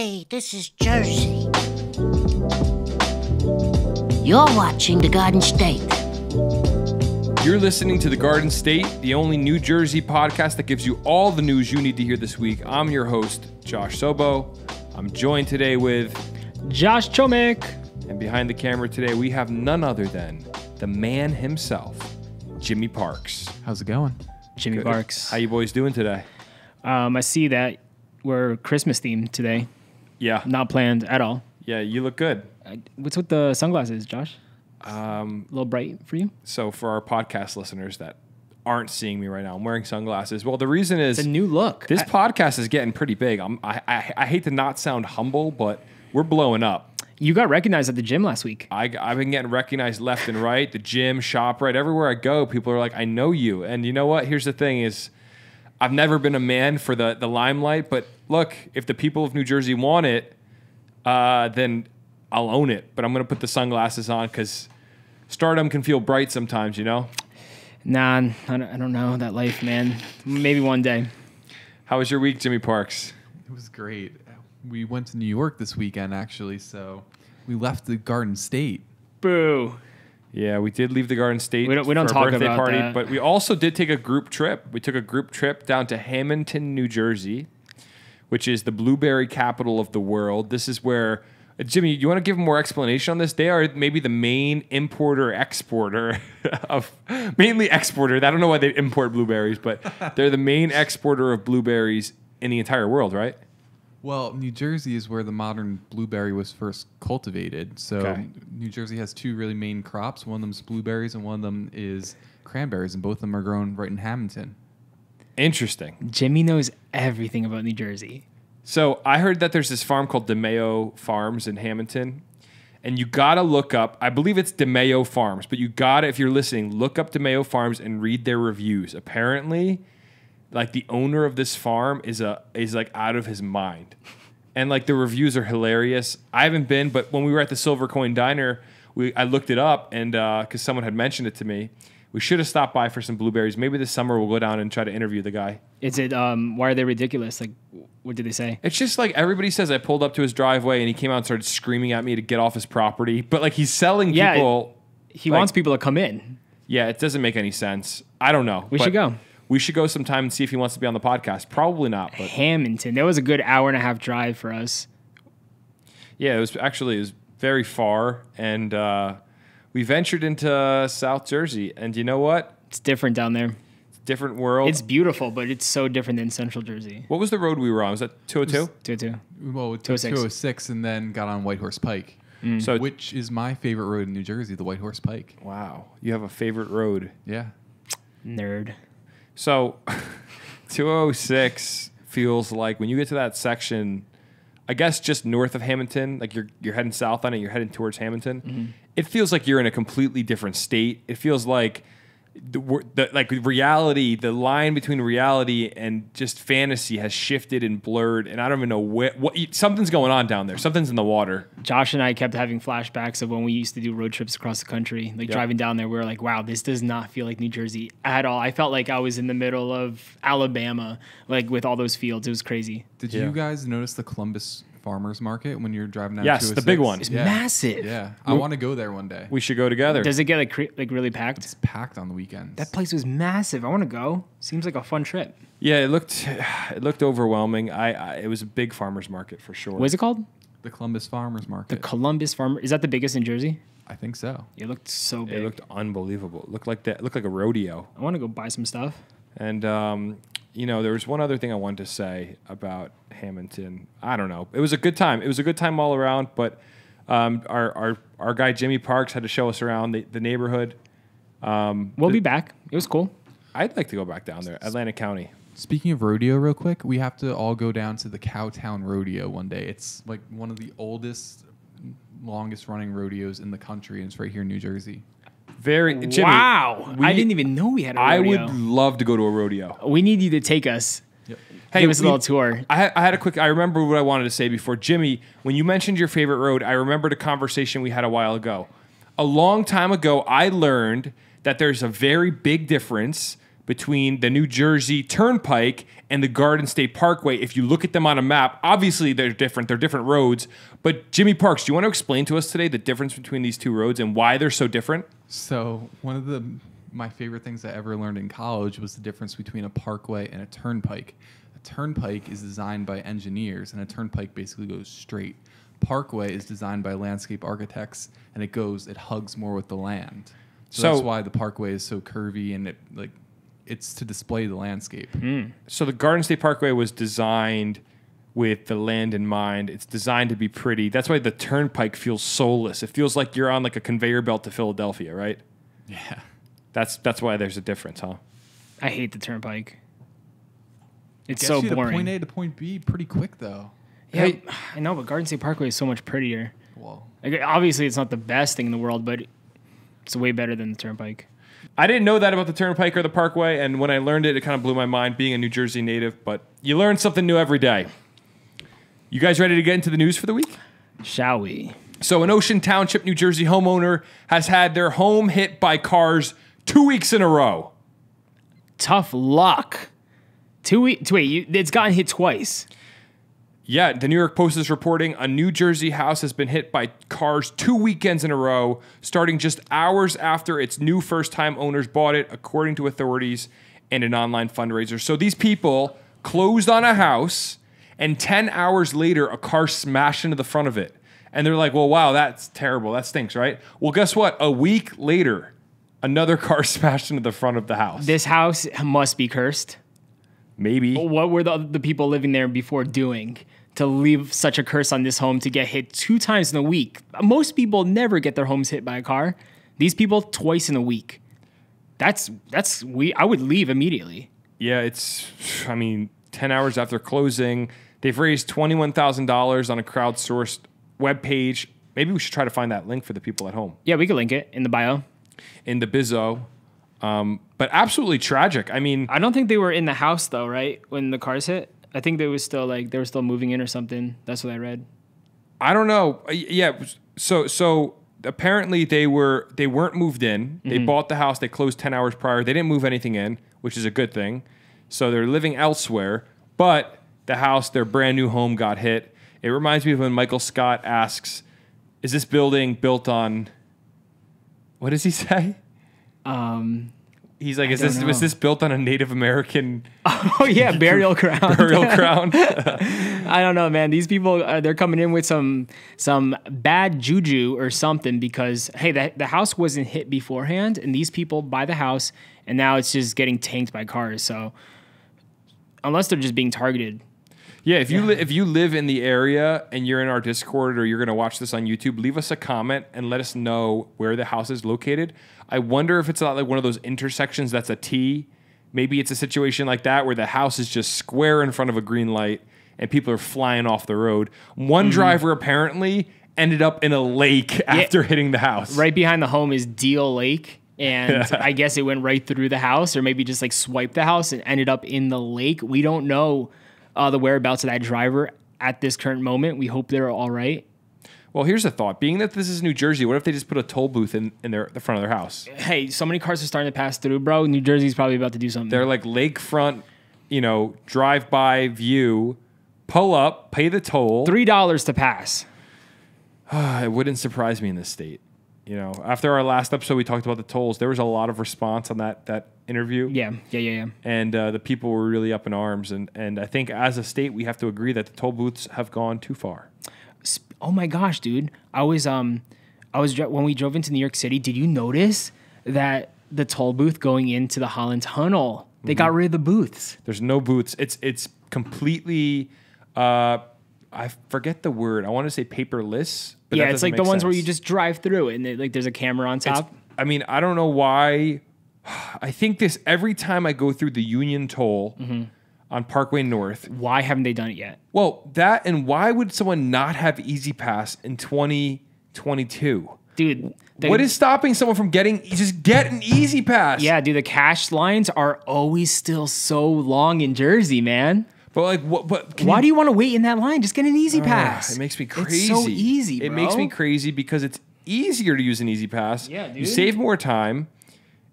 Hey, this is Jersey. You're watching The Garden State. You're listening to The Garden State, the only New Jersey podcast that gives you all the news you need to hear this week. I'm your host, Josh Sobo. I'm joined today with Josh Chomik. And behind the camera today, we have none other than the man himself, Jimmy Parks. How's it going? Jimmy Good. Parks. How you boys doing today? I see that we're Christmas themed today. Yeah. Not planned at all. Yeah, you look good. What's with the sunglasses, Josh? A Um, little bright for you? So for our podcast listeners that aren't seeing me right now, I'm wearing sunglasses. Well, the reason is It's a new look. this podcast is getting pretty big. I hate to not sound humble, but we're blowing up. You got recognized at the gym last week. I've been getting recognized left and right, the gym, ShopRite, everywhere I go, people are like, I know you. And you know what? Here's the thing is, I've never been a man for the limelight, but look, if the people of New Jersey want it, then I'll own it. But I'm going to put the sunglasses on because stardom can feel bright sometimes, you know? Nah, I don't know that life, man. Maybe one day. How was your week, Jimmy Parks? It was great. We went to New York this weekend, actually, so we left the Garden State. Boo. Yeah, we did leave the Garden State We don't for talk a birthday about party, that. but we also did take a group trip. We took a group trip down to Hamilton, New Jersey, which is the blueberry capital of the world. This is where, Jimmy, you want to give more explanation on this? They are maybe the main exporter of, mainly exporter. I don't know why they import blueberries, but they're the main exporter of blueberries in the entire world, right? Well, New Jersey is where the modern blueberry was first cultivated. So Okay. New Jersey has two really main crops. One of them is blueberries and one of them is cranberries, and both of them are grown right in Hamilton. Interesting. Jimmy knows everything about New Jersey. So I heard that there's this farm called the Mayo Farms in Hamilton, and you gotta look up. I believe it's the Mayo Farms, but you gotta, if you're listening, look up the Mayo Farms and read their reviews. Apparently, like the owner of this farm is like out of his mind, and like the reviews are hilarious. I haven't been, but when we were at the Silver Coin Diner, I looked it up, and because someone had mentioned it to me. We should have stopped by for some blueberries. Maybe this summer we'll go down and try to interview the guy. Is it, why are they ridiculous? Like, what did they say? It's just like everybody says I pulled up to his driveway and he came out and started screaming at me to get off his property. But like he's selling Yeah, people. He like- wants people to come in. Yeah, it doesn't make any sense. I don't know. We but should go. We should go sometime and see if he wants to be on the podcast. Probably not. But Hamilton. That was a good hour and a half drive for us. yeah, it was very far. And we ventured into South Jersey. And you know what? It's different down there. Different world. It's beautiful, but it's so different than Central Jersey. What was the road we were on? Was that 202? 202. Well, we took 206. 206 and then got on White Horse Pike, So which is my favorite road in New Jersey, the White Horse Pike. wow, you have a favorite road. Yeah. Nerd. So 206 feels like when you get to that section, I guess just north of Hamilton, like you're heading south on it, you're heading towards Hamilton. It feels like you're in a completely different state. It feels like like reality, the line between reality and just fantasy has shifted and blurred, and I don't even know what something's going on down there. Something's in the water. Josh and I kept having flashbacks of when we used to do road trips across the country. Like driving down there, we were like, wow, this does not feel like New Jersey at all. I felt like I was in the middle of Alabama, like with all those fields. It was crazy. Did Yeah. you guys notice the Columbus Farmers Market when you're driving down Yes, the 206? big one. It's Yeah. massive. Yeah. I want to go there one day. We should go together. Does it get like really packed? It's packed on the weekends. That place was massive. I want to go. Seems like a fun trip. Yeah, it looked overwhelming. It was a big farmers market for sure. What is it called? The Columbus Farmers The Market. Columbus Farmer. Is that the biggest in Jersey? I think so. It looked so big. It looked unbelievable. It looked like a rodeo. I want to go buy some stuff. And there was one other thing I wanted to say about Hamilton. I don't know. It was a good time. It was a good time all around. But our guy Jimmy Parks had to show us around the neighborhood. We'll be back. It was cool. I'd like to go back down there, Atlantic County. Speaking of rodeo, real quick, we have to all go down to the Cowtown Rodeo one day. It's like one of the oldest, longest running rodeos in the country, and it's right here in New Jersey. Jimmy, Wow. I didn't even know we had a rodeo. I would love to go to a rodeo. We need you to take us. Hey, Give us a little tour. I remember what I wanted to say before. Jimmy, when you mentioned your favorite road, I remembered a conversation we had a while ago. A long time ago, I learned that there's a very big difference between the New Jersey Turnpike and the Garden State Parkway. If you look at them on a map, obviously they're different. They're different roads. But Jimmy Parks, do you want to explain to us today the difference between these two roads and why they're so different? So one of my favorite things I ever learned in college was the difference between a parkway and a turnpike. A turnpike is designed by engineers, and a turnpike basically goes straight. Parkway is designed by landscape architects, and it hugs more with the land. So that's why the parkway is so curvy, and it's to display the landscape. So the Garden State Parkway was designed with the land in mind. It's designed to be pretty. That's why the turnpike feels soulless. It feels like you're on like a conveyor belt to Philadelphia, right? Yeah. That's why there's a difference, huh? I hate the turnpike. It's Gets so you boring. to point A to point B pretty quick, though. Yeah, I know, but Garden State Parkway is so much prettier. Well, Like, obviously, it's not the best thing in the world, but it's way better than the turnpike. I didn't know that about the Turnpike or the Parkway, and when I learned it, it kind of blew my mind being a New Jersey native, but you learn something new every day. You guys ready to get into the news for the week? Shall we? So an Ocean Township, New Jersey homeowner has had their home hit by cars 2 weeks in a row. Tough luck. 2 weeks. Wait, it's gotten hit twice. Yeah, the New York Post is reporting a New Jersey house has been hit by cars 2 weekends in a row, starting just hours after its new first-time owners bought it, according to authorities and an online fundraiser. So these people closed on a house, and 10 hours later, a car smashed into the front of it. And they're like, well, wow, that's terrible. That stinks, right? Well, guess what? A week later, another car smashed into the front of the house. This house must be cursed. Maybe. What were the people living there before doing to leave such a curse on this home to get hit 2 times in a week? Most people never get their homes hit by a car. These people twice in a week. I would leave immediately. Yeah, 10 hours after closing, they've raised $21,000 on a crowdsourced webpage. Maybe we should try to find that link for the people at home. Yeah, we could link it in the bio. In the bizzo. But absolutely tragic. I mean, I don't think they were in the house though, right? When the cars hit, I think they were still moving in or something. That's what I read. I don't know. Yeah. So apparently they weren't moved in. They bought the house. They closed 10 hours prior. They didn't move anything in, which is a good thing. So they're living elsewhere. But the house, their brand new home, got hit. It reminds me of when Michael Scott asks, "Is this building built on?" What does he say? He's like, was this built on a Native American? Oh yeah, burial ground. Burial ground. I don't know, man. These people, they're coming in with some bad juju or something because hey, the house wasn't hit beforehand, and these people buy the house, and now it's just getting tanked by cars. So unless they're just being targeted. Yeah, if you live in the area and you're in our Discord or you're going to watch this on YouTube, leave us a comment and let us know where the house is located. I wonder if it's not like one of those intersections that's a T. Maybe it's a situation like that where the house is just square in front of a green light and people are flying off the road. One driver apparently ended up in a lake after hitting the house. Right behind the home is Deal Lake. And I guess it went right through the house or maybe just like swiped the house and ended up in the lake. We don't know the whereabouts of that driver at this current moment. We hope they're all right. Well, here's a thought. Being that this is New Jersey, what if they just put a toll booth in the front of their house? Hey, so many cars are starting to pass through, bro. New Jersey's probably about to do something. They're like lakefront, drive-by view. Pull up, pay the toll. $3 to pass. It wouldn't surprise me in this state. After our last episode, we talked about the tolls. There was a lot of response on that interview. Yeah. And the people were really up in arms. And I think as a state, we have to agree that the toll booths have gone too far. Oh my gosh, dude! I was when we drove into New York City. Did you notice that the toll booth going into the Holland Tunnel? They got rid of the booths. There's no booths. It's completely. I forget the word. I want to say paperless. But yeah, it's like the ones where you just drive through it and there's a camera on top. I don't know why. I think this every time I go through the Union Toll on Parkway North. Why haven't they done it yet? Well, that and why would someone not have Easy Pass in 2022? Dude, what is stopping someone from get an Easy Pass? Yeah, dude, the cash lines are always still so long in Jersey, man. But like, what? Why do you want to wait in that line? Just get an Easy Pass. It makes me crazy. It's so easy, bro. It makes me crazy because it's easier to use an Easy Pass. Yeah, dude. You save more time.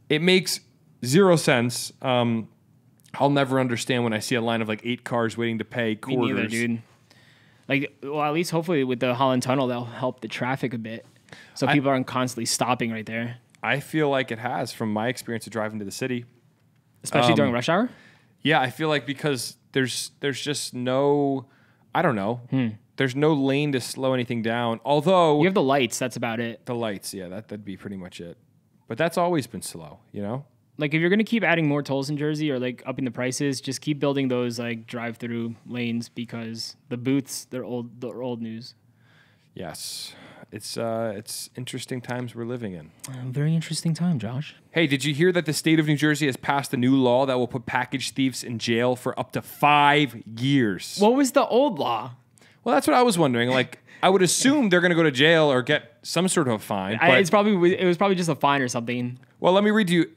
It makes 0 cents. I'll never understand when I see a line of like 8 cars waiting to pay Me quarters. neither, dude. Like, well, at least hopefully with the Holland Tunnel, that'll help the traffic a bit. So people aren't constantly stopping right there. I feel like it has from my experience of driving to the city. Especially during rush hour? Yeah, I feel like because there's just no, I don't know. There's no lane to slow anything down. Although You have the lights, that's about it. the lights, yeah, that'd be pretty much it. But that's always been slow, you know? Like, if you're going to keep adding more tolls in Jersey or, like, upping the prices, just keep building those, like, drive-through lanes because the booths, they're old news. Yes. It's interesting times we're living in. Very interesting time, Josh. Hey, did you hear that the state of New Jersey has passed a new law that will put package thieves in jail for up to 5 years? What was the old law? Well, that's what I was wondering. Like, I would assume they're going to go to jail or get some sort of a fine. But, It was probably just a fine or something. well, let me read you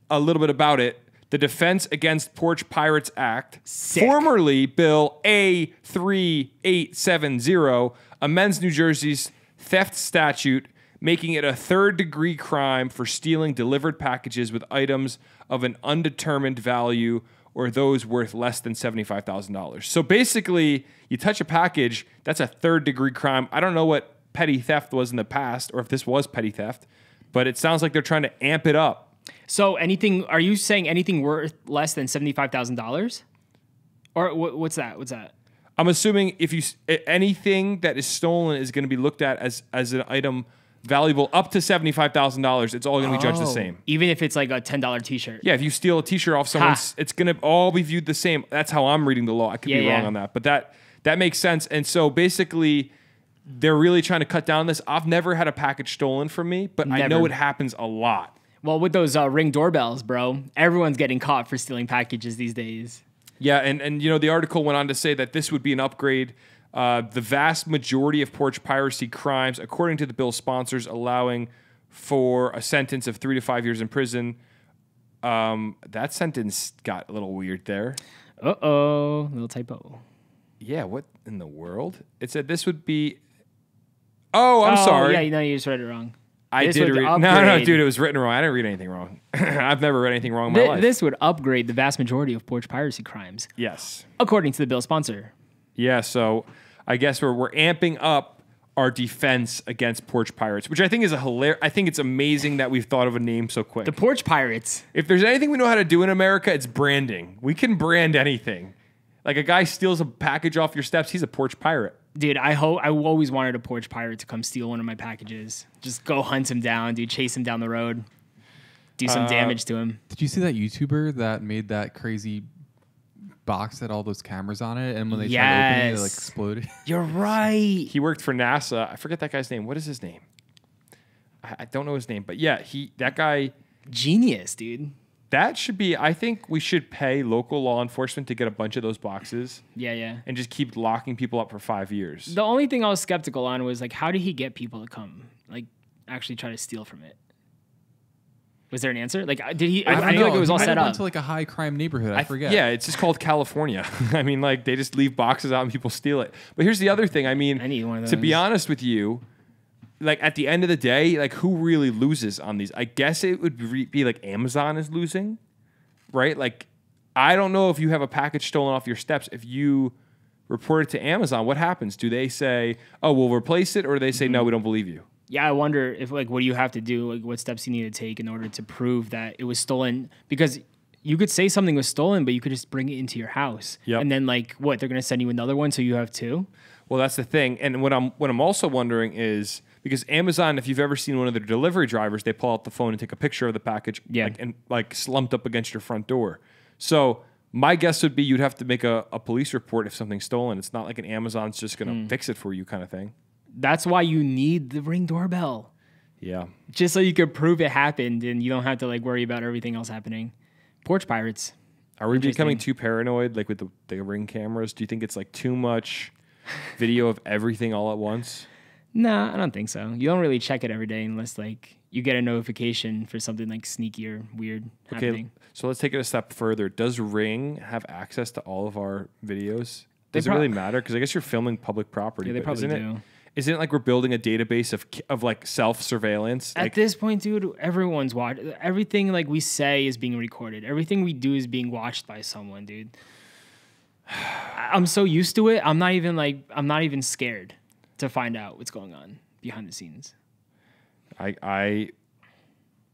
a little bit about it. The Defense Against Porch Pirates Act, Sick. formerly Bill A3870, amends New Jersey's theft statute, making it a third-degree crime for stealing delivered packages with items of an undetermined value or those worth less than $75,000. So basically, you touch a package, that's a third-degree crime. I don't know what petty theft was in the past or if this was petty theft, but it sounds like they're trying to amp it up. So are you saying anything worth less than $75,000? Or what's that? What's that? I'm assuming if anything that is stolen is going to be looked at as an item valuable up to $75,000, it's all going to be judged the same. Even if it's like a $10 t-shirt. Yeah, if you steal a t-shirt off someone's, it's going to all be viewed the same. That's how I'm reading the law. I could be wrong on that, but that makes sense. And so basically, they're really trying to cut down this. I've never had a package stolen from me, but I know it happens a lot. Well, with those Ring doorbells, bro, everyone's getting caught for stealing packages these days. Yeah, and you know, the article went on to say that this would be an upgrade. The vast majority of porch piracy crimes, according to the bill's sponsors, allowing for a sentence of 3 to 5 years in prison. That sentence got a little weird there. Uh-oh, little typo. Yeah, what in the world? It said this would be... Oh, I'm sorry. Yeah, no, you just read it wrong. I did read... No, dude, it was written wrong. I didn't read anything wrong. I've never read anything wrong in my life. This would upgrade the vast majority of porch piracy crimes. Yes. According to the bill sponsor. Yeah, so I guess we're amping up our defense against porch pirates, which I think is I think it's amazing that we've thought of a name so quick. The Porch Pirates. If there's anything we know how to do in America, it's branding. We can brand anything. Like a guy steals a package off your steps, he's a porch pirate. Dude, I always wanted a porch pirate to come steal one of my packages. Just go hunt him down, dude. Chase him down the road. Do some damage to him. Did you see that YouTuber that made that crazy box that had all those cameras on it, and when they tried to open it, it like exploded? You're right. He worked for NASA. I forget that guy's name. What is his name? I don't know his name, but yeah, that guy. Genius, dude. That should be, I think we should pay local law enforcement to get a bunch of those boxes. Yeah. And just keep locking people up for 5 years. The only thing I was skeptical on was, like, how did he get people to come, like, actually try to steal from it? Was there an answer? Like, did he? I feel like it was all set up. To like a high crime neighborhood. I forget. Yeah, it's just called California. I mean, like, they just leave boxes out and people steal it. But here's the other thing. I mean, I need one of those. To be honest with you, like, at the end of the day, like, who really loses on these? I guess it would be like Amazon is losing, right? Like, I don't know if you have a package stolen off your steps. If you report it to Amazon, what happens? Do they say, oh, we'll replace it? Or do they say, no, we don't believe you? Yeah, I wonder if, like, what do you have to do? Like, what steps you need to take in order to prove that it was stolen? Because you could say something was stolen, but you could just bring it into your house. Yep. And then, like, what? They're going to send you another one, so you have two? Well, that's the thing. And what I'm also wondering is, because Amazon, if you've ever seen one of their delivery drivers, they pull out the phone and take a picture of the package, like slumped up against your front door. So my guess would be you'd have to make a police report if something's stolen. It's not like an Amazon's just going to fix it for you kind of thing. That's why you need the Ring doorbell. Yeah. Just so you could prove it happened and you don't have to, like, worry about everything else happening. Porch Pirates. Are we becoming too paranoid, like with the Ring cameras? Do you think it's like too much video of everything all at once? Nah, I don't think so. You don't really check it every day unless, like, you get a notification for something, like, sneaky or weird happening. So let's take it a step further. Does Ring have access to all of our videos? Does it really matter? Because I guess you're filming public property. Yeah, they probably do. Isn't it like we're building a database of like self-surveillance? At this point, dude, everyone's watching. Everything like we say is being recorded. Everything we do is being watched by someone, dude. I'm so used to it. I'm not even scared to find out what's going on behind the scenes. I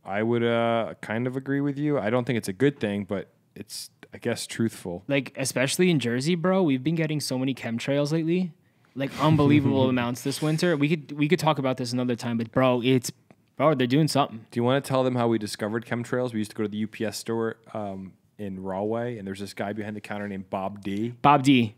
would kind of agree with you. I don't think it's a good thing, but it's, I guess, truthful. Like, especially in Jersey, bro, we've been getting so many chemtrails lately. Like, unbelievable amounts this winter. We could talk about this another time, but bro, they're doing something. Do you want to tell them how we discovered chemtrails? We used to go to the UPS store in Rahway, and there's this guy behind the counter named Bob D. Bob D.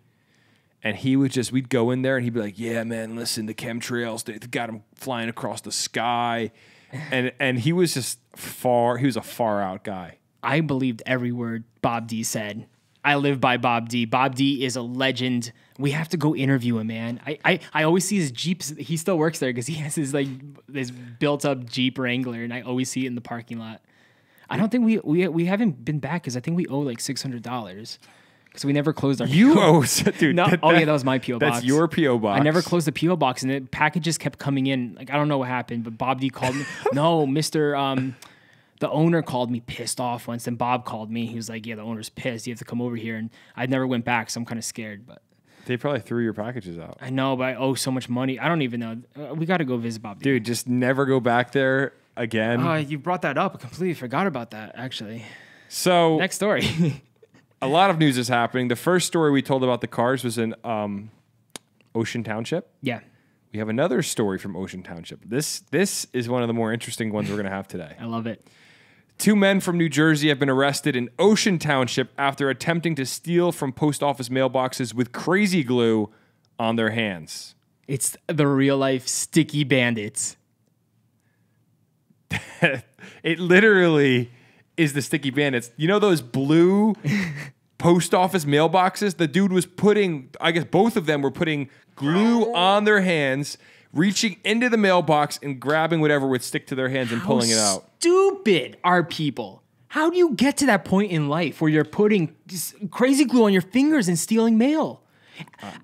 And he would we'd go in there, and he'd be like, yeah, man, listen, the chemtrails, they got them flying across the sky. And he was just he was a far out guy. I believed every word Bob D said. I live by Bob D. Bob D is a legend. We have to go interview him, man. I always see his Jeeps. He still works there because he has this built up Jeep Wrangler, and I always see it in the parking lot. I don't think we haven't been back because I think we owe like $600 because we never closed our. You PO. owe, dude. No, that was my PO box. That's your PO box. I never closed the PO box, and the packages kept coming in. Like I don't know what happened, but Bob D called me. No, Mister. The owner called me pissed off once. Then Bob called me. He was like, yeah, the owner's pissed. You have to come over here. And I never went back, so I'm kind of scared. But they probably threw your packages out. I know, but I owe so much money. I don't even know. We got to go visit Bob. Dude, just never go back there again. You brought that up. I completely forgot about that, actually. So next story. A lot of news is happening. The first story we told about the cars was in Ocean Township. Yeah. We have another story from Ocean Township. This is one of the more interesting ones we're going to have today. I love it. 2 men from New Jersey have been arrested in Ocean Township after attempting to steal from post office mailboxes with crazy glue on their hands. It's the real life sticky bandits. It literally is the sticky bandits. You know those blue post office mailboxes? The dude was I guess both of them were putting glue on their hands, reaching into the mailbox and grabbing whatever would stick to their hands and pulling it out. Stupid are people. How do you get to that point in life where you're putting crazy glue on your fingers and stealing mail?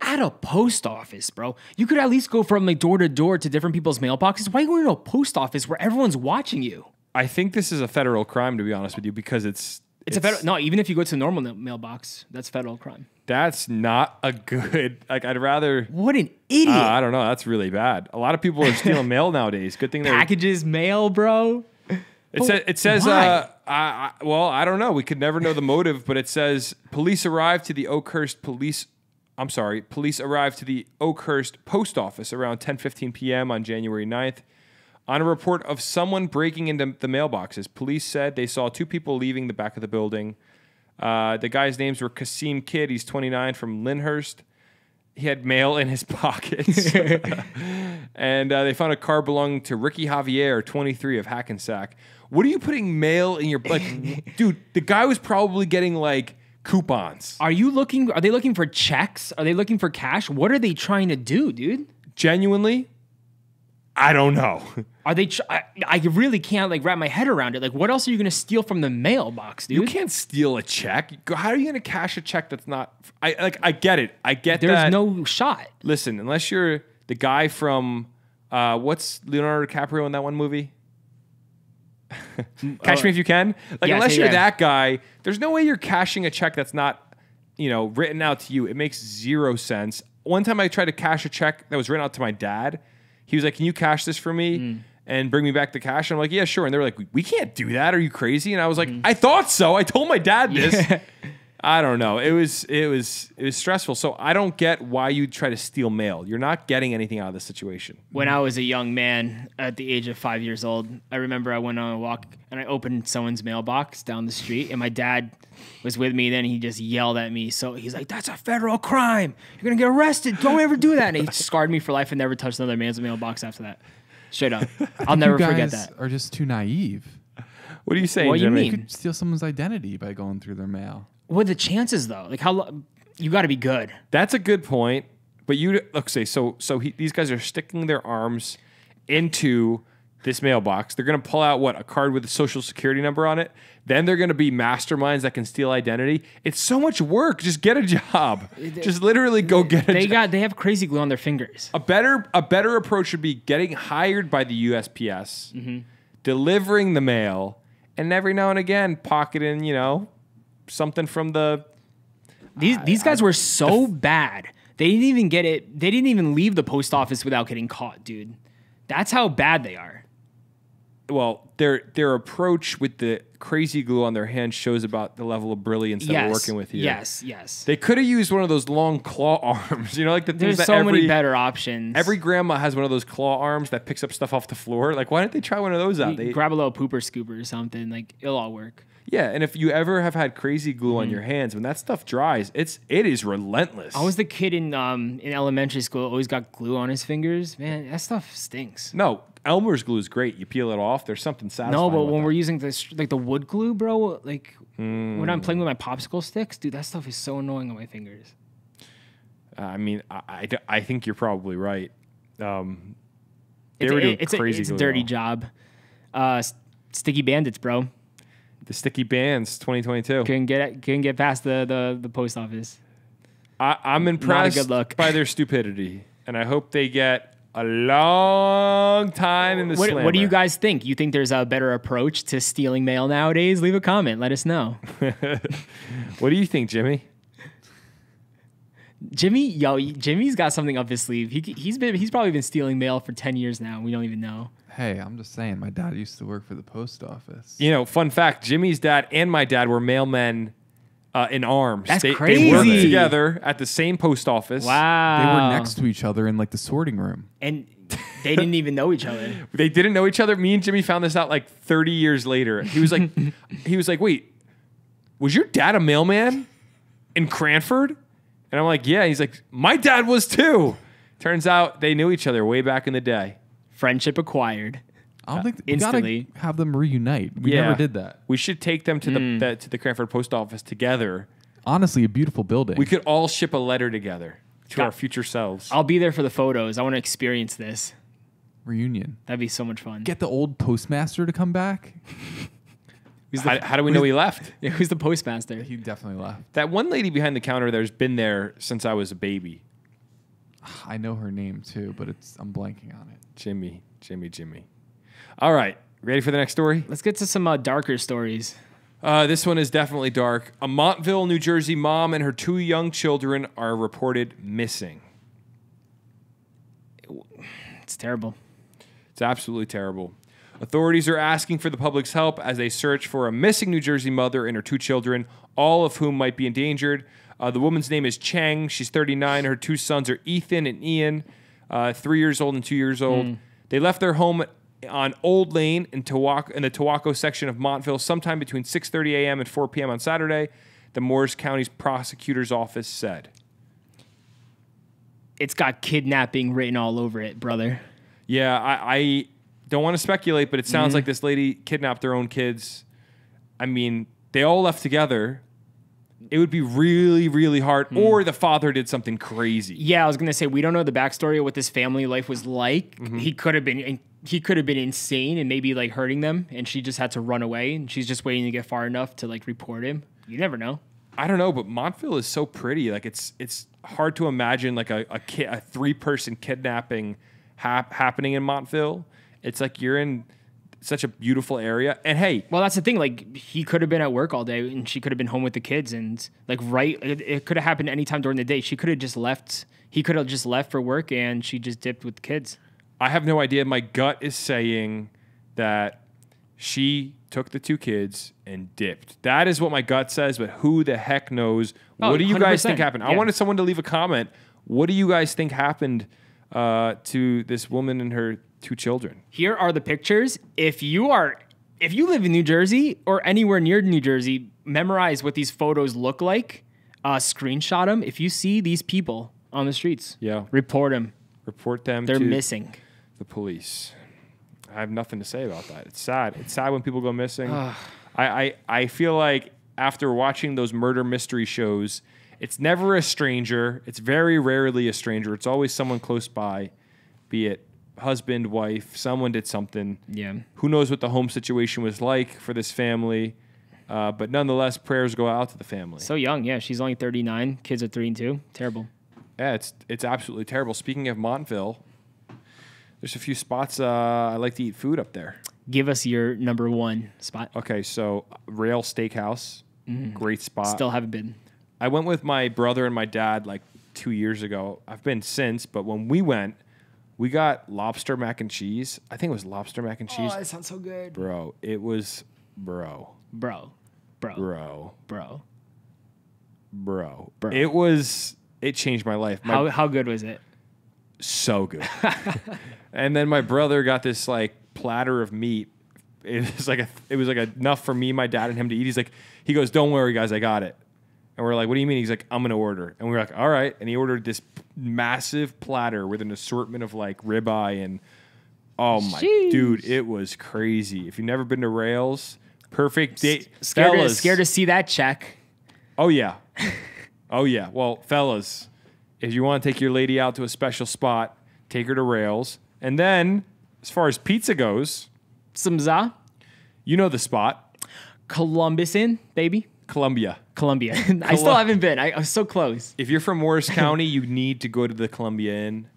At a post office, bro. You could at least go from like door to door to different people's mailboxes. Why are you going to a post office where everyone's watching you? I think this is a federal crime, to be honest with you, because it's a federal. No, even if you go to a normal mailbox, that's federal crime. That's not a good. Like, I'd rather. What an idiot! I don't know. That's really bad. A lot of people are stealing mail nowadays. Good thing packages, mail, bro. It says. Well, I don't know. We could never know the motive, but it says police arrived to the Oakhurst post office around 10:15 p.m. on January 9th. On a report of someone breaking into the mailboxes, police said they saw 2 people leaving the back of the building. The guys' names were Kasim Kidd, he's 29, from Lyndhurst. He had mail in his pockets. And they found a car belonging to Ricky Javier, 23, of Hackensack. What are you putting mail in your... Like, dude, the guy was probably getting, like, coupons. Are they looking for checks? Are they looking for cash? What are they trying to do, dude? Genuinely, I don't know. Are they? I really can't like wrap my head around it. Like, what else are you going to steal from the mailbox, dude? You can't steal a check. How are you going to cash a check that's not? I get it. I get There's that. no shot. Listen, unless you're the guy from what's Leonardo DiCaprio in that one movie? Catch Me If You Can. Like, yes, unless you're that guy, there's no way you're cashing a check that's not, written out to you. It makes 0 sense. One time I tried to cash a check that was written out to my dad. He was like, "Can you cash this for me and bring me back the cash?" And I'm like, "Yeah, sure." And they were like, "We can't do that. Are you crazy?" And I was like, "I thought so. I told my dad this." Yeah. I don't know. It was stressful. So I don't get why you try to steal mail. You're not getting anything out of this situation. When I was a young man at the age of 5 years old, I remember I went on a walk and I opened someone's mailbox down the street, and my dad was with me. Then he just yelled at me. So he's like, "That's a federal crime. You're gonna get arrested. Don't ever do that." And he scarred me for life and never touched another man's mailbox after that. Straight up. I'll never forget that. You guys are just too naive. What are you saying, What do you Jimmy? mean? You could steal someone's identity by going through their mail. What are the chances though? Like you got to be good. That's a good point. But these guys are sticking their arms into this mailbox. They're going to pull out a card with a social security number on it. Then they're going to be masterminds that can steal identity. It's so much work. Just get a job. Just literally go get a job. They have crazy glue on their fingers. A better approach would be getting hired by the USPS, delivering the mail, and every now and again pocketing, something from the. These guys were so bad. They didn't even get it. They didn't even leave the post office without getting caught, dude. That's how bad they are. Well, their approach with the crazy glue on their hand shows about the level of brilliance that we're working with here. Yes. They could have used one of those long claw arms. Like the things There's that so many better options. Every grandma has one of those claw arms that picks up stuff off the floor. Like, why didn't they try one of those out? They grab a little pooper scooper or something. Like, it'll all work. Yeah, and if you ever have had crazy glue on your hands, when that stuff dries, it is relentless. I was the kid in elementary school who always got glue on his fingers. Man, that stuff stinks. No, Elmer's glue is great. You peel it off. There's something satisfying. No, but when that. we're using this, like the wood glue, bro, like when I'm playing with my popsicle sticks, dude, that stuff is so annoying on my fingers. I mean, I think you're probably right. It's a dirty job. Sticky Bandits, bro. The Sticky Bands 2022. Couldn't get past the post office. I'm impressed Not a good look. by their stupidity, and I hope they get a long time in the slammer. What do you guys think? You think there's a better approach to stealing mail nowadays? Leave a comment. Let us know. What do you think, Jimmy? Jimmy's got something up his sleeve. He's probably been stealing mail for 10 years now. We don't even know. Hey, I'm just saying, my dad used to work for the post office. Fun fact, Jimmy's dad and my dad were mailmen in arms. That's They crazy. worked together at the same post office. Wow. They were next to each other in like the sorting room. And they didn't even know each other. They didn't know each other. Me and Jimmy found this out like 30 years later. He was like, wait, was your dad a mailman in Cranford? And I'm like, yeah. He's like, my dad was too. Turns out they knew each other way back in the day. Friendship acquired. I don't think instantly. We gotta have them reunite. We never did that. We should take them to the Cranford post office together. Honestly, a beautiful building. We could all ship a letter together to our future selves. I'll be there for the photos. I want to experience this. Reunion. That'd be so much fun. Get the old postmaster to come back. How do we know he left? Yeah, who's the postmaster? He definitely left. That one lady behind the counter there's been there since I was a baby. I know her name too, but I'm blanking on it. Jimmy. All right. Ready for the next story? Let's get to some darker stories. This one is definitely dark. A Montville, New Jersey mom and her 2 young children are reported missing. It's terrible. It's absolutely terrible. Authorities are asking for the public's help as they search for a missing New Jersey mother and her 2 children, all of whom might be endangered. The woman's name is Cheng. She's 39. Her 2 sons are Ethan and Ian, 3 years old and 2 years old. They left their home on Old Lane in the Tawako section of Montville sometime between 6:30 a.m. and 4 p.m. on Saturday, the Morris County's prosecutor's office said. It's got kidnapping written all over it, brother. Yeah, I don't want to speculate, but it sounds like this lady kidnapped their own kids. I mean, they all left together. It would be really, really hard. Or the father did something crazy. Yeah, I was gonna say we don't know the backstory of what this family life was like. He could have been insane and maybe like hurting them, and she just had to run away, and she's just waiting to get far enough to like report him. You never know. I don't know, but Montville is so pretty. Like it's hard to imagine like a 3-person kidnapping happening in Montville. It's like you're in such a beautiful area. And hey, well, that's the thing. Like he could have been at work all day, and she could have been home with the kids, and like it could have happened anytime during the day. She could have just left. He could have just left for work, and she just dipped with the kids. I have no idea. My gut is saying that she took the 2 kids and dipped. That is what my gut says, but who the heck knows? What do you guys think happened? Yeah. I wanted someone to leave a comment. What do you guys think happened to this woman and her 2 children? Here are the pictures. If you live in New Jersey or anywhere near New Jersey, memorize what these photos look like. Screenshot them. If you see these people on the streets, report them. Report them. They're missing. The police. I have nothing to say about that. It's sad. It's sad when people go missing. I feel like after watching those murder mystery shows, it's never a stranger. It's very rarely a stranger. It's always someone close by, be it husband, wife, someone did something. Yeah. Who knows what the home situation was like for this family? But nonetheless, prayers go out to the family. So young, yeah. She's only 39. Kids are 3 and 2. Terrible. Yeah, it's absolutely terrible. Speaking of Montville, there's a few spots I like to eat food up there. Give us your number 1 spot. Okay, so Rail Steakhouse, great spot. Still haven't been. I went with my brother and my dad like 2 years ago. I've been since, but when we went, we got lobster mac and cheese. I think it was lobster mac and cheese. Oh, that sounds so good. Bro, it was bro. Bro. It changed my life. How good was it? So good. And then my brother got this like platter of meat. It was like enough for me, my dad, and him to eat. He goes, "Don't worry, guys, I got it." And we're like, "What do you mean?" He's like, "I'm gonna order." And we're like, "All right." And he ordered this massive platter with an assortment of like ribeye and dude, it was crazy. If you've never been to Rails, perfect date. Scared to see that check. Oh yeah. Oh yeah. Well, fellas, if you want to take your lady out to a special spot, take her to Rails. And then, as far as pizza goes, Some za. you know the spot. Columbus Inn, baby. Columbia. I still haven't been. I was so close. If you're from Morris County, you need to go to the Columbia Inn.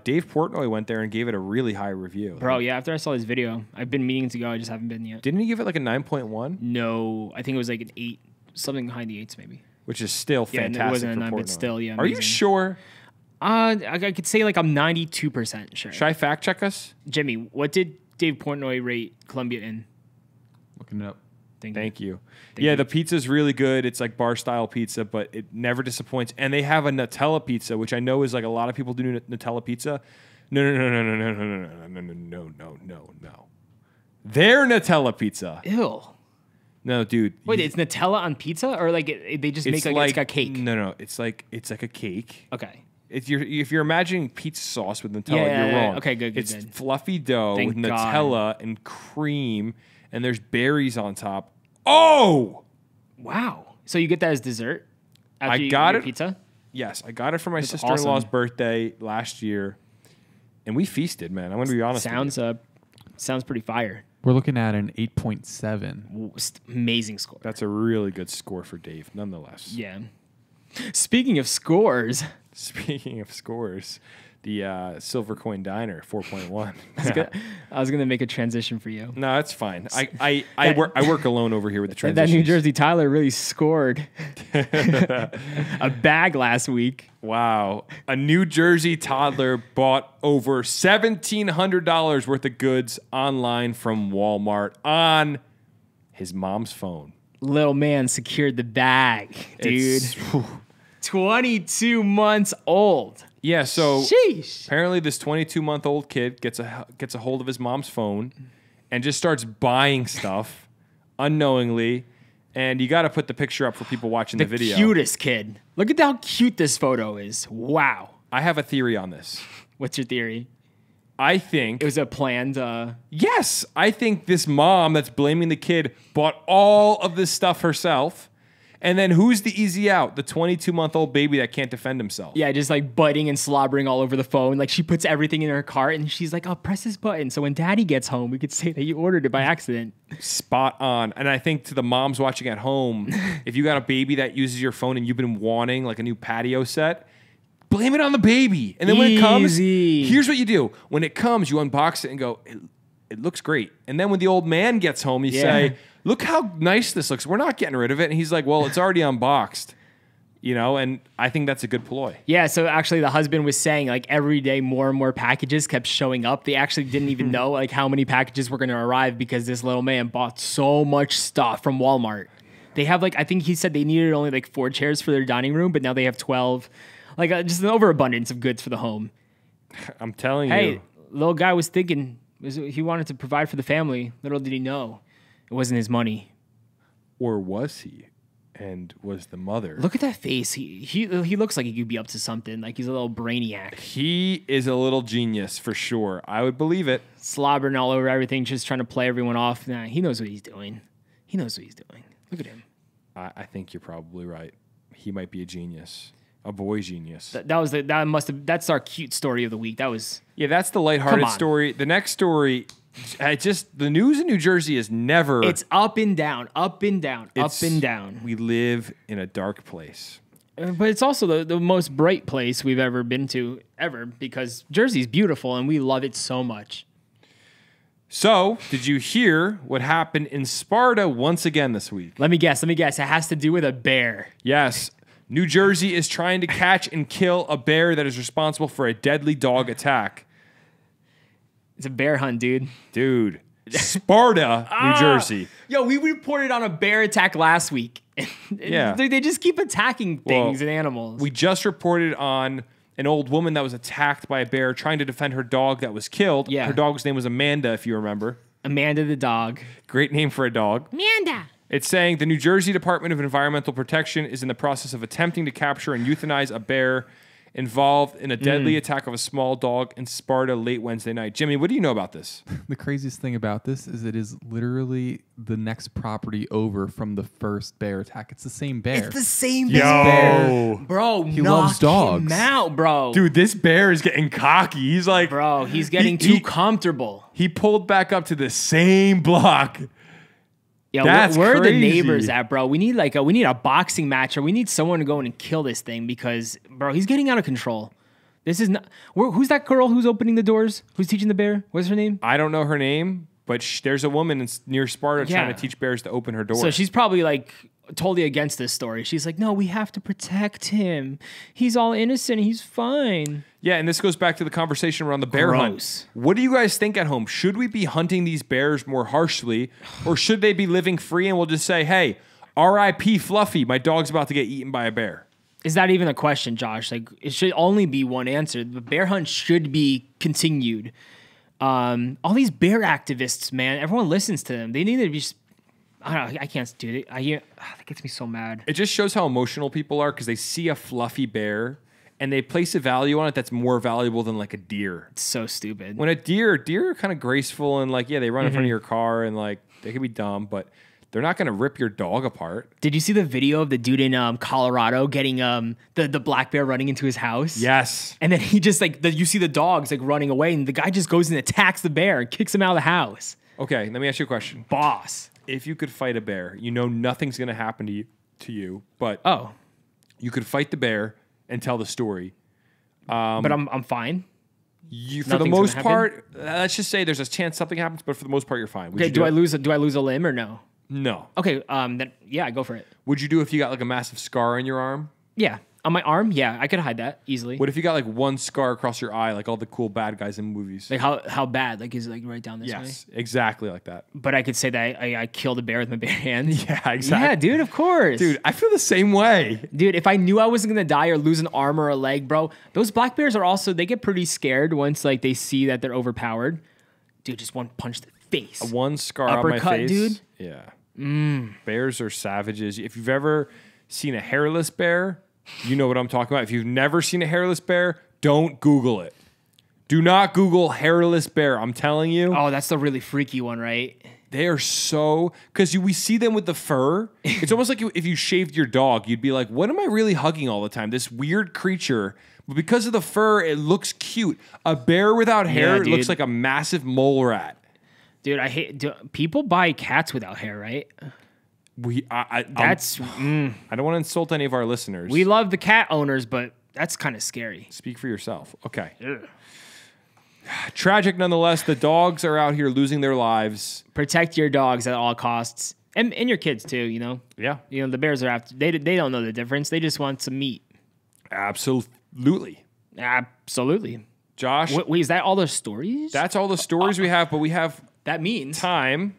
Dave Portnoy went there and gave it a really high review. Bro, yeah, after I saw this video, I've been meaning to go. I just haven't been yet. Didn't he give it like a 9.1? No, I think it was like an 8, something behind the 8s maybe. Which is still Yeah, fantastic. and it wasn't a for 9, but Portnoy. still, yeah. Are you amazing. sure? I could say like I'm 92% sure. Should I fact check us? Jimmy, what did Dave Portnoy rate Columbia Inn? Looking it up. Thank you. Thank Yeah, you. the pizza's really good. It's like bar style pizza, but it never disappoints. And they have a Nutella pizza, which I know is like a lot of people do Nutella pizza. No. Their Nutella pizza. Ew. No, dude. Wait, it's Nutella on pizza, or like they just make like it's got cake? No, it's like a cake. Okay. If you're imagining pizza sauce with Nutella, you're wrong. Okay, good. It's fluffy dough Thank with God. Nutella and cream, and there's berries on top. Oh, Wow. So you get that as dessert? After I you got eat your it. Pizza? yes, I got it for my That's sister-in-law's awesome. birthday last year, and we feasted, man. I'm gonna be honest. Sounds pretty fire. We're looking at an 8.7. Amazing score. That's a really good score for Dave, nonetheless. Yeah. Speaking of scores, Speaking of scores, the Silver Coin Diner 4.1. I was gonna make a transition for you. No, that's fine. I work alone over here with the That transitions. New Jersey Tyler really scored a bag last week. Wow. A New Jersey toddler bought over $1,700 worth of goods online from Walmart on his mom's phone. Little man secured the bag, dude. 22 months old. Yeah, so Sheesh. apparently this 22-month-old kid gets a hold of his mom's phone and just starts buying stuff unknowingly. And you got to put the picture up for people watching the video. Cutest kid. Look at how cute this photo is. Wow. I have a theory on this. What's your theory? I think It was a planned. yes, I think this mom that's blaming the kid bought all of this stuff herself. And then who's the easy out? The 22-month-old baby that can't defend himself. Yeah, just like biting and slobbering all over the phone. Like she puts everything in her cart and she's like, "Oh, press this button." So when daddy gets home, we could say that you ordered it by accident. Spot on. And I think to the moms watching at home, if you got a baby that uses your phone and you've been wanting like a new patio set, blame it on the baby. And then when it comes, Easy. here's what you do. When it comes, you unbox it and go, it looks great. And then when the old man gets home, you say, "Look how nice this looks. We're not getting rid of it." And he's like, "Well, it's already unboxed." You know, and I think that's a good ploy. Yeah, so actually the husband was saying like every day more and more packages kept showing up. They actually didn't even know like how many packages were going to arrive because this little man bought so much stuff from Walmart. They have like, I think he said they needed only like 4 chairs for their dining room, but now they have 12. Like just an overabundance of goods for the home. I'm telling Hey, you. little guy was thinking he wanted to provide for the family. Little did he know it wasn't his money. Or was he? And was the mother? Look at that face. He looks like he could be up to something. Like he's a little brainiac. He is a little genius for sure. I would believe it. Slobbering all over everything, just trying to play everyone off. Nah, he knows what he's doing. He knows what he's doing. Look at him. I think you're probably right. He might be a genius. A boy genius. That's our cute story of the week. Yeah, that's the lighthearted story. The next story, the news in New Jersey is never. It's up and down, up and down, up and down. We live in a dark place. But it's also the most bright place we've ever been to, ever, because Jersey's beautiful and we love it so much. So, did you hear what happened in Sparta once again this week? Let me guess. It has to do with a bear. Yes. New Jersey is trying to catch and kill a bear that is responsible for a deadly dog attack. It's a bear hunt, dude. Dude. Sparta, New Jersey. Yo, we reported on a bear attack last week. Yeah. They just keep attacking things and animals. We just reported on an old woman that was attacked by a bear trying to defend her dog that was killed. Yeah. Her dog's name was Amanda, if you remember. Amanda the dog. Great name for a dog. Amanda. It's saying the New Jersey Department of Environmental Protection is in the process of attempting to capture and euthanize a bear involved in a deadly attack of a small dog in Sparta late Wednesday night. Jimmy, what do you know about this? The craziest thing about this is it is literally the next property over from the first bear attack. It's the same bear. It's the same Yo. bear. Bro, He loves dogs. him out, bro. Dude, this bear is getting cocky. He's like... Bro, he's getting too comfortable. He pulled back up to the same block. Yo, That's where are the crazy. neighbors at, bro? We need we need a boxing match, or we need someone to go in and kill this thing because, bro, he's getting out of control. This is not. Who's that girl who's opening the doors? Who's teaching the bear? What's her name? I don't know her name, but there's a woman near Sparta trying to teach bears to open her door. So she's probably like totally against this story. She's like, no, we have to protect him. He's all innocent. He's fine. Yeah, and this goes back to the conversation around the bear hunt. What do you guys think at home? Should we be hunting these bears more harshly, or should they be living free and we'll just say, hey, R.I.P. Fluffy, my dog's about to get eaten by a bear? Is that even a question, Josh? Like, it should only be one answer. The bear hunt should be continued. All these bear activists, man, everyone listens to them. They need to be just, I don't know, I can't do it. That gets me so mad. It just shows how emotional people are because they see a fluffy bear and they place a value on it that's more valuable than like a deer. It's so stupid. When deer are kind of graceful and like, yeah, they run in front of your car and like they can be dumb, but they're not going to rip your dog apart. Did you see the video of the dude in Colorado getting the black bear running into his house? Yes. And then he just you see the dogs like running away and the guy just goes and attacks the bear and kicks him out of the house. Okay, let me ask you a question. Boss. If you could fight a bear, you know nothing's going to happen to you, but you could fight the bear and tell the story. But I'm fine. For the most part, let's just say there's a chance something happens, but for the most part, you're fine. Okay, do I lose a limb or no? No. Okay, then yeah, go for it. Would you do if you got like a massive scar on your arm? Yeah. On my arm? Yeah, I could hide that easily. What if you got like one scar across your eye, like all the cool bad guys in movies? Like how bad? Like is it like right down this way? Yes, exactly like that. But I could say that I killed a bear with my bare hands. Yeah, exactly. Yeah, dude, of course. Dude, I feel the same way. Dude, if I knew I wasn't gonna die or lose an arm or a leg, bro, those black bears are also, they get pretty scared once like they see that they're overpowered. Dude, just one punch to the face. One scar on my Uppercut, face. dude. Yeah. Bears are savages. If you've ever seen a hairless bear, you know what I'm talking about. If you've never seen a hairless bear, don't Google it. Do not Google hairless bear. I'm telling you. Oh, that's the really freaky one, right? They are so, because we see them with the fur. It's almost like if you shaved your dog, you'd be like, what am I really hugging all the time? This weird creature. But because of the fur, it looks cute. A bear without hair looks like a massive mole rat. Dude, people buy cats without hair, right? I don't want to insult any of our listeners. We love the cat owners, but that's kind of scary. Speak for yourself. Okay. Ugh. Tragic nonetheless. The dogs are out here losing their lives. Protect your dogs at all costs. And your kids too, you know? Yeah. You know, the bears are after, they don't know the difference. They just want some meat. Absolutely. Josh? Wait, is that all the stories? That's all the stories we have, but we have that means time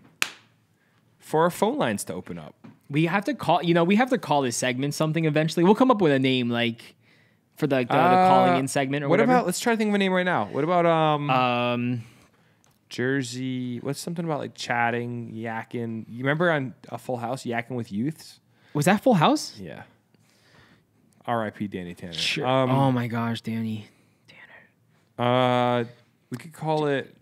for our phone lines to open up. We have to call this segment something eventually. We'll come up with a name like for the calling in segment or whatever. Let's try to think of a name right now. What about Jersey? What's something about like chatting, yakking? You remember on a Full House, yakking with youths? Was that Full House? Yeah. R.I.P. Danny Tanner. Sure. Oh my gosh, Danny Tanner. We could call it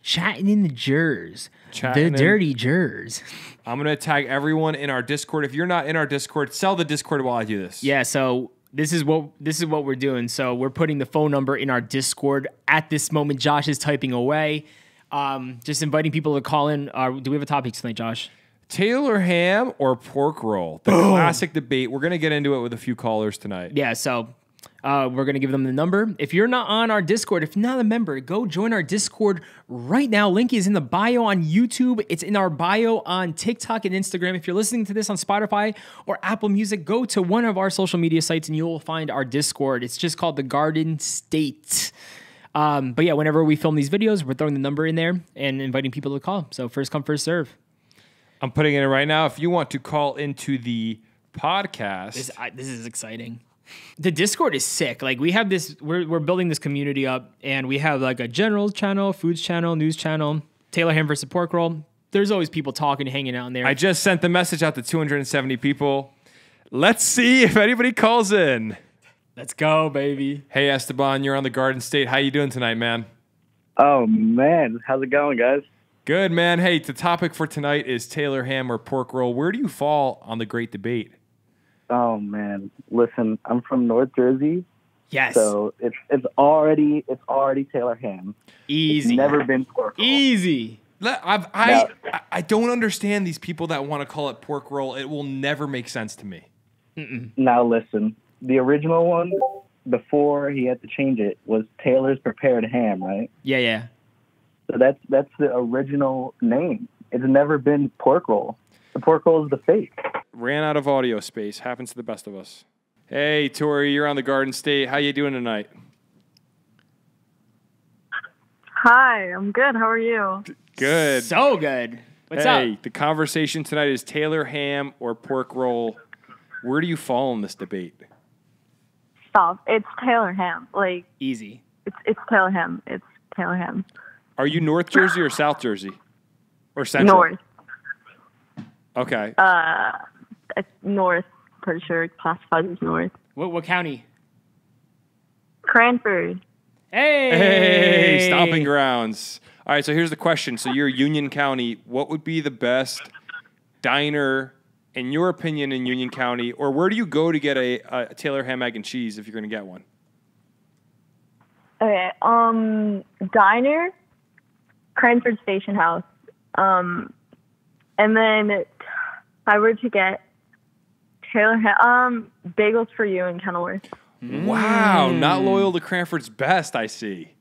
Chatting in the Jers. The Dirty Jers. I'm going to tag everyone in our Discord. If you're not in our Discord, sell the Discord while I do this. Yeah, so this is what we're doing. So we're putting the phone number in our Discord at this moment. Josh is typing away. Just inviting people to call in. Do we have a topic tonight, Josh? Taylor ham or pork roll? The classic debate. We're going to get into it with a few callers tonight. Yeah, so we're going to give them the number. If you're not on our Discord, if you're not a member, go join our Discord right now. Link is in the bio on YouTube. It's in our bio on TikTok and Instagram. If you're listening to this on Spotify or Apple Music, go to one of our social media sites and you will find our Discord. It's just called the Garden State. But yeah, whenever we film these videos, we're throwing the number in there and inviting people to call. So first come, first serve. I'm putting it in right now. If you want to call into the podcast. This is exciting. The Discord is sick. Like we have this, we're building this community up, and we have like a general channel, foods channel, news channel, Taylor ham versus pork roll. There's always people talking, hanging out in there. I just sent the message out to 270 people. Let's see if anybody calls in. Let's go, baby. Hey, Esteban, you're on the Garden State. How you doing tonight, man? Oh, man. How's it going, guys? Good, man. Hey, the topic for tonight is Taylor ham or pork roll. Where do you fall on the great debate? Oh, man. Listen, I'm from North Jersey. Yes. So it's already Taylor ham. Easy. It's never been pork roll. Easy. I don't understand these people that want to call it pork roll. It will never make sense to me. Now, listen. The original one, before he had to change it, was Taylor's Prepared Ham, right? Yeah. So that's the original name. It's never been pork roll. The pork roll is the fake. Ran out of audio space. Happens to the best of us. Hey, Tori, you're on the Garden State. How you doing tonight? Hi, I'm good. How are you? Good. So good. What's up? Hey, the conversation tonight is Taylor ham or pork roll. Where do you fall in this debate? Stop. It's Taylor ham. Like Easy. it's Taylor ham. It's Taylor ham. Are you North Jersey or South Jersey? Or Central? North. Okay. It's North. Pretty sure it classifies as North. What county? Cranford. Hey, Stomping grounds. All right, so here's the question. So you're Union County. What would be the best diner, in your opinion, in Union County? Or where do you go to get a Taylor ham, egg, and cheese if you're going to get one? Okay. Diner, Cranford Station House. And then if I were to get Taylor ham, Bagels for You in Kenilworth. Wow, not loyal to Cranford's best, I see.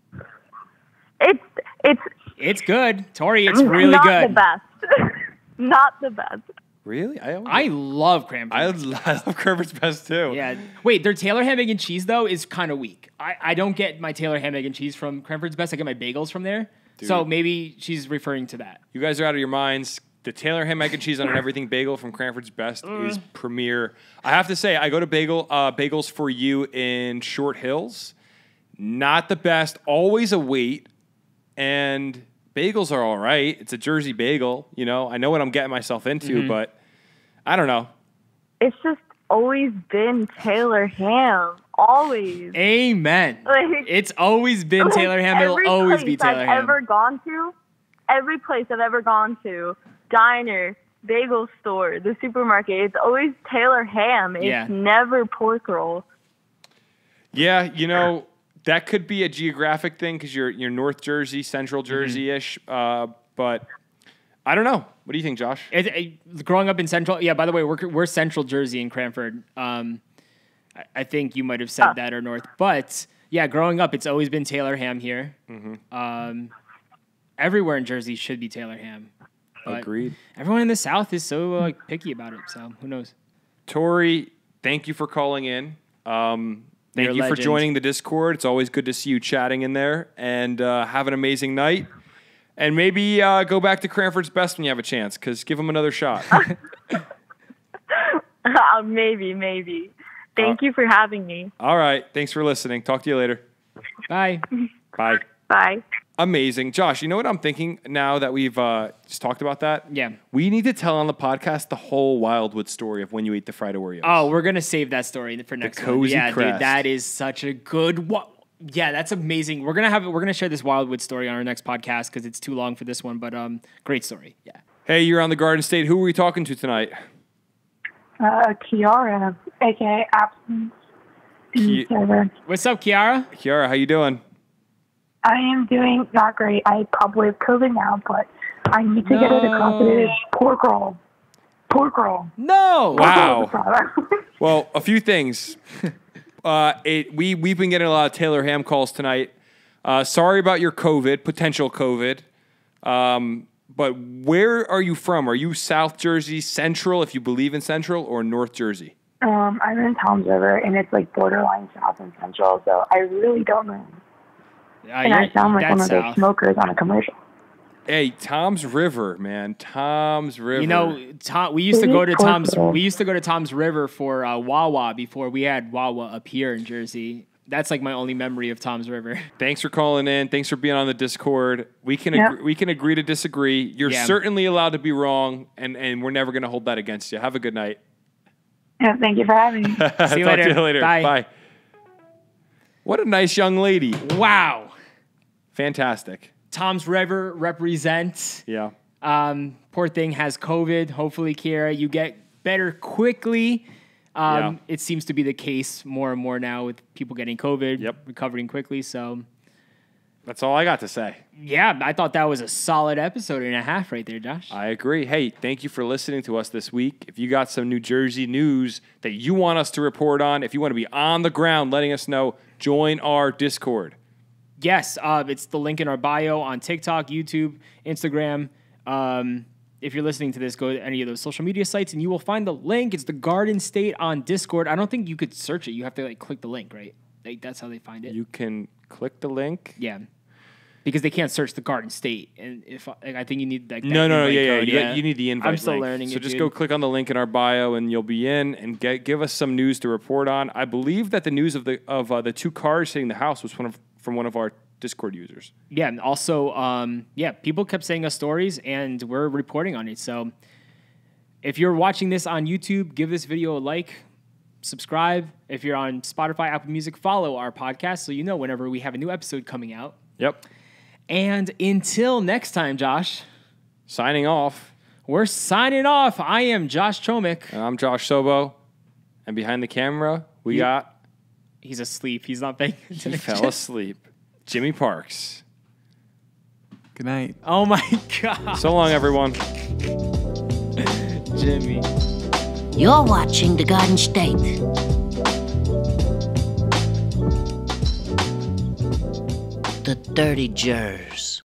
It's good. Tori, it's really not good. The best. Not the best. Really? I love Cranford. I love Cranford's best too. Yeah. Wait, their Taylor ham, egg, and cheese, though, is kind of weak. I don't get my Taylor ham, egg, and cheese from Cranford's best. I get my bagels from there. Dude. So maybe she's referring to that. You guys are out of your minds. The Taylor ham, egg, and cheese on an everything bagel from Cranford's Best is premier. I have to say, I go to Bagels for You in Short Hills. Not the best. Always a wait. And bagels are all right. It's a Jersey bagel. You know, I know what I'm getting myself into, but I don't know. It's just always been Taylor ham. Always. Amen. Like, it's always been Taylor ham. It'll always be Taylor ham. Every place I've ever gone to, diner, bagel store, the supermarket, it's always Taylor ham. It's never pork roll. Yeah, you know, that could be a geographic thing because you're North Jersey, Central Jersey-ish, but I don't know. What do you think, Josh? Growing up in Central, by the way, we're Central Jersey in Cranford. I think you might have said that or North, but yeah, growing up, it's always been Taylor ham here. Everywhere in Jersey should be Taylor ham. But agreed. Everyone in the South is so picky about it, so who knows? Tori, thank you for calling in. Thank you for joining the Discord. It's always good to see you chatting in there. And have an amazing night. And maybe go back to Cranford's Best when you have a chance, because give them another shot. Maybe. Thank you for having me. All right. Thanks for listening. Talk to you later. Bye. Bye. Bye. Amazing. Josh, you know what I'm thinking now that we've just talked about that? Yeah. We need to tell on the podcast the whole Wildwood story of when you ate the fried Oreos. Oh, we're going to save that story for next one. Cozy Yeah, crest. Dude, that is such a good one. Yeah, that's amazing. We're gonna share this Wildwood story on our next podcast because it's too long for this one, but great story. Yeah. Hey, you're on the Garden State. Who are we talking to tonight? Kiara, aka Absence. What's up, Kiara? Kiara, how you doing? I am doing not great. I probably have COVID now, but I need to get it across. It is pork roll. Pork roll. No. Wow. Well, a few things. We've been getting a lot of Taylor Ham calls tonight. Sorry about your COVID, potential COVID. But where are you from? Are you South Jersey Central, if you believe in Central, or North Jersey? I'm in Toms River, and it's like borderline South and Central, so I really don't know. And I sound like one of those smokers on a commercial. Hey, Toms River, man, Toms River. You know, we used to go to Toms River for Wawa before we had Wawa up here in Jersey. That's like my only memory of Toms River. Thanks for calling in. Thanks for being on the Discord. We can we can agree to disagree. You're certainly allowed to be wrong, and we're never going to hold that against you. Have a good night. Yeah, thank you for having me. See you later. Talk to you later. Bye. What a nice young lady. Wow. Fantastic. Toms River represents. Yeah. Poor thing has COVID. Hopefully, Kiara, you get better quickly. It seems to be the case more and more now with people getting COVID, recovering quickly. So that's all I got to say. Yeah, I thought that was a solid episode and a half right there, Josh. I agree. Hey, thank you for listening to us this week. If you got some New Jersey news that you want us to report on, if you want to be on the ground letting us know, join our Discord. Yes, it's the link in our bio on TikTok, YouTube, Instagram. If you're listening to this, go to any of those social media sites and you will find the link. It's the Garden State on Discord. I don't think you could search it. You have to click the link, right? That's how they find it. You can click the link? Yeah. Because they can't search the Garden State. And I think you need You need the invite I'm still link. learning So it, just dude. go click on the link in our bio and you'll be in and give us some news to report on. I believe that the news of the two cars hitting the house was from one of our Discord users. Yeah, and also, people kept sending us stories, and we're reporting on it. So if you're watching this on YouTube, give this video a like, subscribe. If you're on Spotify, Apple Music, follow our podcast so you know whenever we have a new episode coming out. Yep. And until next time, Josh. Signing off. We're signing off. I am Josh Chomick. And I'm Josh Sobo. And behind the camera, we got... He's asleep. He's not paying attention. He fell asleep. Jimmy Parks. Good night. Oh, my God. So long, everyone. Jimmy. You're watching The Garden State. The Dirty Jers.